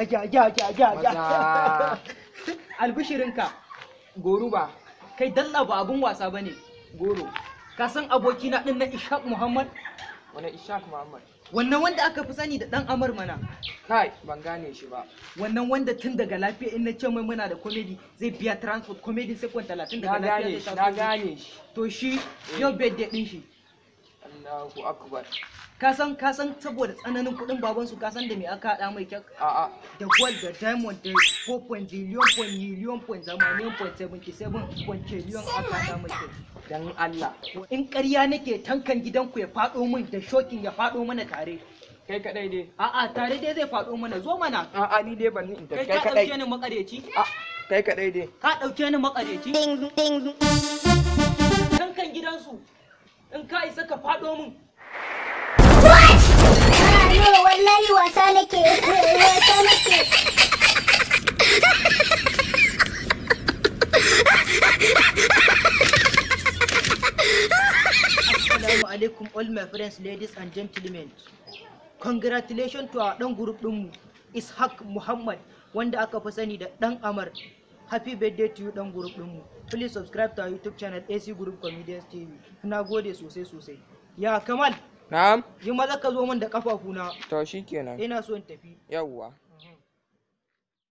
ja. Albishirinka. Goro ba. Kai dalla ba abun wasa bane. Goro. Ka san abokina din na Ishaq Muhammad? Wani Ishaq Muhammad? Wannan wanda aka fi sani da dan Amar mana. Kai, ban gane shi ba. Wannan wanda tun daga lafiya in na ce mai muna da comedy zai biya transport comedy second 30 daga lafiya zai Na gane shi. To shi yau birthday din shi. Allahu akbar. Ka san saboda tsananin kuɗin babansu ka san da me aka haɗa mai kyak? A'a. Da gold da diamond da 4 billion point 77 trillion aka haɗa mai kyak. Dan Allah. In ƙarya nake tankan gidanku ya faɗo min da shokin ya faɗo mana tare. Kai kadai dai. A'a tare dai zai faɗo mana zo mana. A'a ni dai ban ni in kai kadai. Kai ka ɗauke ni makareci? Kai kadai dai. Ka ɗauke ni makareci? Tankan gidansu in ka isa ka faɗo min. No, wallahi wasa nake. Assalamu alaikum all my friends, ladies and gentlemen. Congratulations to our dan group ɗinmu Ishaq Muhammad wanda aka fi sani da Dan Amar. Happy birthday to you dan group ɗinmu. Please subscribe to our YouTube channel AC Group Comedians TV. Na gode sosai. Ya Kamal. Na'am. Yi maza ka zo min da kafafuna. To shikenan. Ina so in tafi. Yawwa.